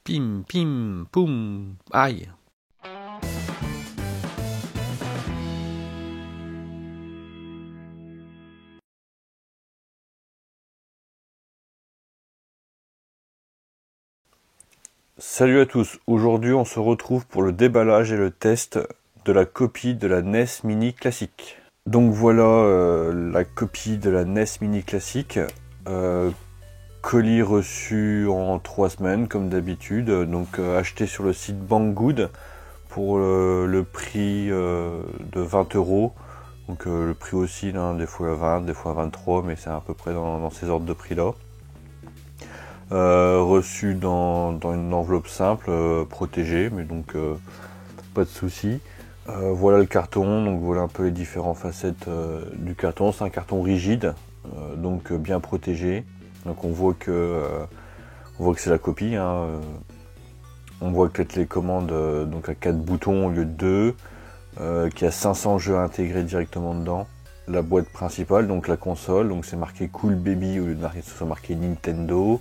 Pim, pim, poum, aïe. Salut à tous, aujourd'hui on se retrouve pour le déballage et le test de la copie de la NES Mini Classique. Donc voilà la copie de la NES Mini Classique, colis reçu en 3 semaines comme d'habitude, donc acheté sur le site Banggood pour le prix de 20 €. Donc le prix oscille, hein, des fois à 20, des fois à 23, mais c'est à peu près dans ces ordres de prix là. Reçu dans une enveloppe simple, protégée, mais donc pas de souci. Voilà le carton, donc voilà un peu les différentes facettes du carton. C'est un carton rigide, donc bien protégé. Donc on voit que c'est la copie, hein. On voit que les commandes donc à 4 boutons au lieu de 2, qu'il y a 500 jeux intégrés directement dedans. La boîte principale, donc la console, donc c'est marqué Cool Baby au lieu de ce soit marqué Nintendo.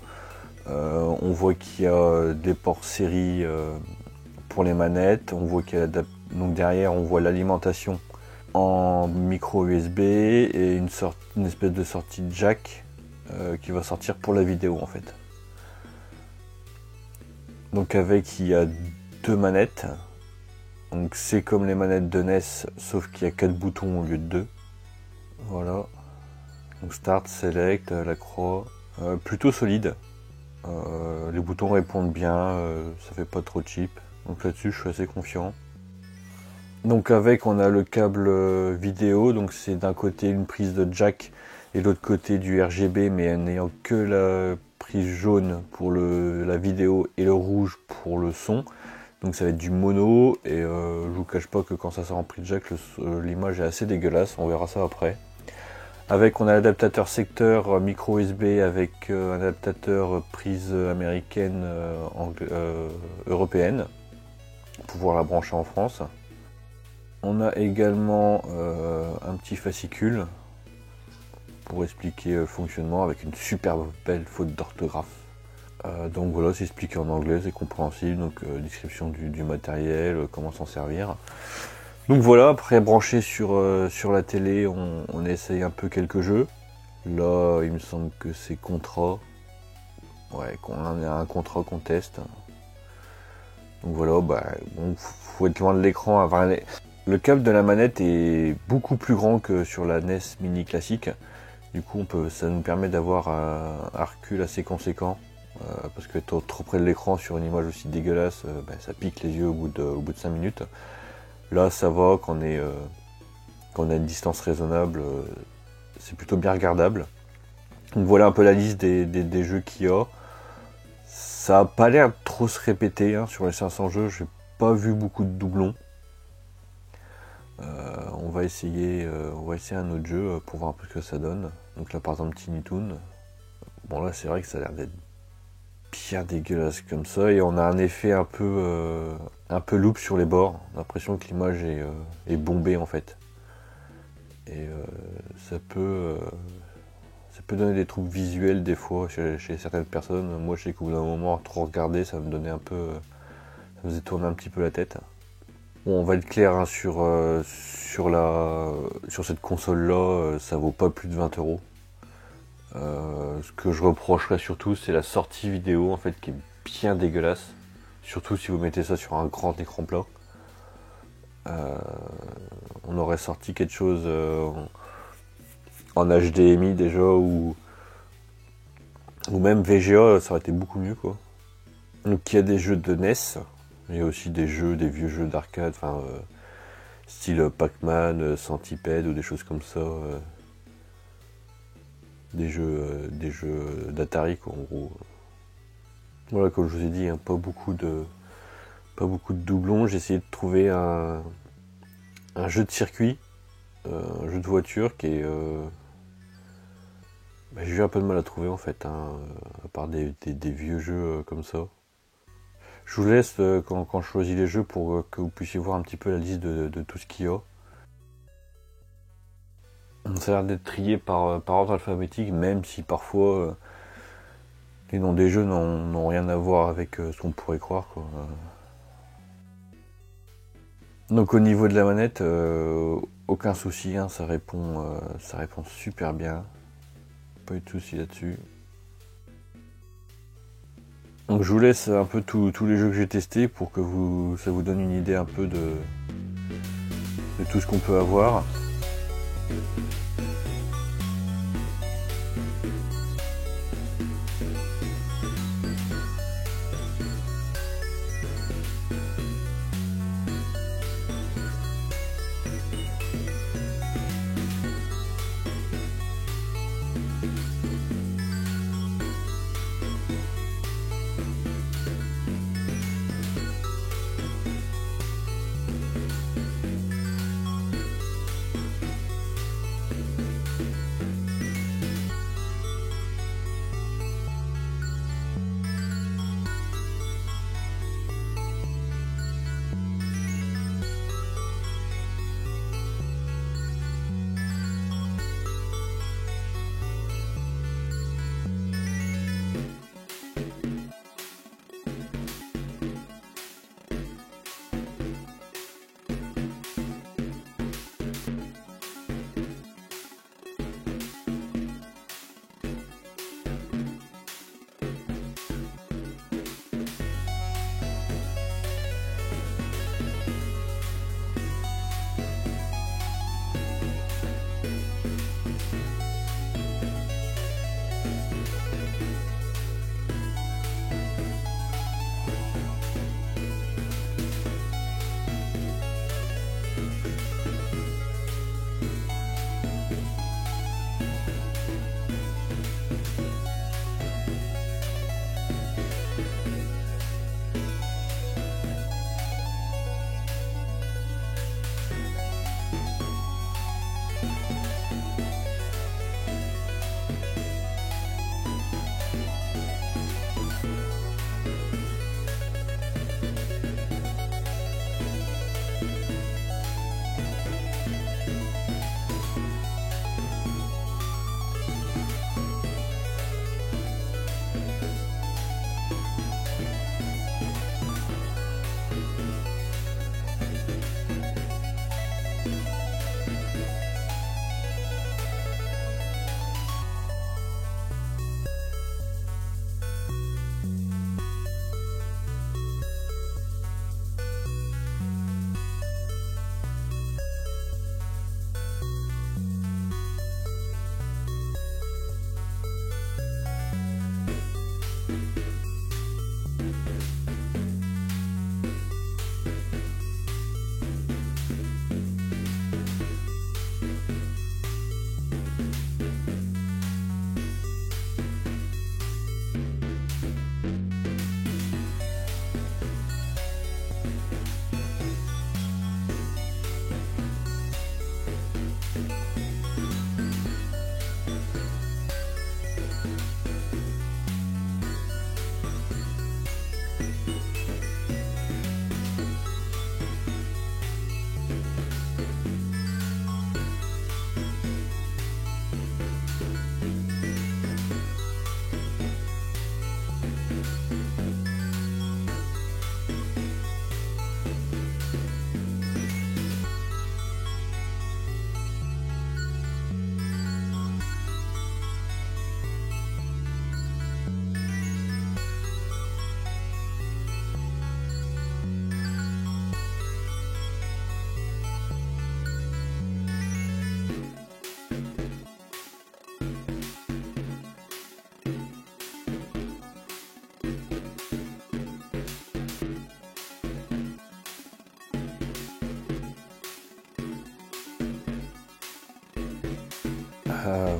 On voit qu'il y a des ports série pour les manettes. On voit qu'il y a donc derrière on voit l'alimentation en micro USB et une espèce de sortie jack qui va sortir pour la vidéo en fait. Donc il y a 2 manettes. Donc c'est comme les manettes de NES sauf qu'il y a 4 boutons au lieu de 2. Voilà. Donc Start, Select, la croix. Plutôt solide. Les boutons répondent bien, ça fait pas trop cheap. Donc là-dessus je suis assez confiant. Donc on a le câble vidéo, donc c'est d'un côté une prise de jack et de l'autre côté du RGB, mais en n'ayant que la prise jaune pour la vidéo et le rouge pour le son. Donc ça va être du mono et je vous cache pas que quand ça sort en prise jack, l'image est assez dégueulasse, on verra ça après. On a l'adaptateur secteur micro USB avec un adaptateur prise américaine européenne pour pouvoir la brancher en France. On a également un petit fascicule pour expliquer le fonctionnement avec une superbe belle faute d'orthographe. Donc voilà, c'est expliqué en anglais, c'est compréhensible, donc description du matériel, comment s'en servir. Donc voilà, après branché sur la télé, on essaye un peu quelques jeux. Là, il me semble que c'est Contra. Ouais, qu'on en a un Contra qu'on teste. Donc voilà, faut être loin de l'écran. Le câble de la manette est beaucoup plus grand que sur la NES Mini Classique. Du coup, ça nous permet d'avoir un recul assez conséquent. Parce que être trop près de l'écran sur une image aussi dégueulasse, ça pique les yeux au bout de 5 minutes. Là, ça va, quand on a une distance raisonnable, c'est plutôt bien regardable. Donc voilà un peu la liste des jeux qu'il y a. Ça n'a pas l'air de trop se répéter, hein, sur les 500 jeux, j'ai pas vu beaucoup de doublons. On va essayer un autre jeu pour voir un peu ce que ça donne. Donc là par exemple Tiny Toon. Bon là c'est vrai que ça a l'air d'être bien dégueulasse comme ça et on a un effet un peu loop sur les bords. On a l'impression que l'image est bombée en fait. Et ça peut donner des troubles visuels des fois chez certaines personnes. Moi je sais qu'au bout d'un moment à trop regarder ça me donnait ça me faisait tourner un petit peu la tête. Bon, on va être clair, hein, sur cette console là, ça vaut pas plus de 20 €. Ce que je reprocherais surtout, c'est la sortie vidéo en fait qui est bien dégueulasse. Surtout si vous mettez ça sur un grand écran plat. On aurait sorti quelque chose en HDMI déjà ou même VGA, ça aurait été beaucoup mieux quoi. Donc il y a des jeux de NES, il y a aussi des vieux jeux d'arcade, style Pac-Man, Centipede ou des choses comme ça. Des jeux d'Atari quoi, en gros. Voilà, comme je vous ai dit, hein, pas beaucoup de doublons. J'ai essayé de trouver un jeu de circuit, un jeu de voiture qui est... j'ai eu un peu de mal à trouver en fait, hein, à part des vieux jeux comme ça. Je vous laisse quand je choisis les jeux pour que vous puissiez voir un petit peu la liste de tout ce qu'il y a. Ça a l'air d'être trié par ordre alphabétique, même si parfois Les noms des jeux n'ont rien à voir avec ce qu'on pourrait croire, quoi. Donc au niveau de la manette, aucun souci, hein, ça répond super bien. Pas eu de souci là-dessus. Donc je vous laisse un peu tous les jeux que j'ai testés pour que ça vous donne une idée un peu de tout ce qu'on peut avoir.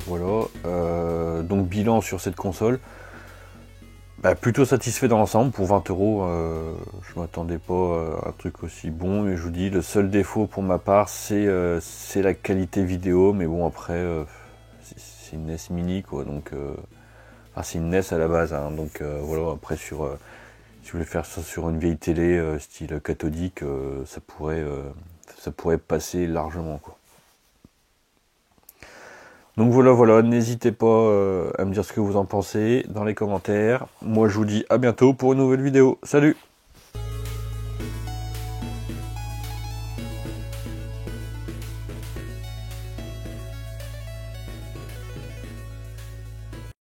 Voilà, donc bilan sur cette console, plutôt satisfait dans l'ensemble. Pour 20 €, je m'attendais pas à un truc aussi bon, et je vous dis, le seul défaut pour ma part, c'est la qualité vidéo, mais bon, après, c'est une NES mini, quoi, donc, enfin, c'est une NES à la base, hein, donc voilà, après, si vous voulez faire ça sur une vieille télé, style cathodique, ça pourrait passer largement, quoi. Donc voilà, n'hésitez pas à me dire ce que vous en pensez dans les commentaires. Moi je vous dis à bientôt pour une nouvelle vidéo. Salut!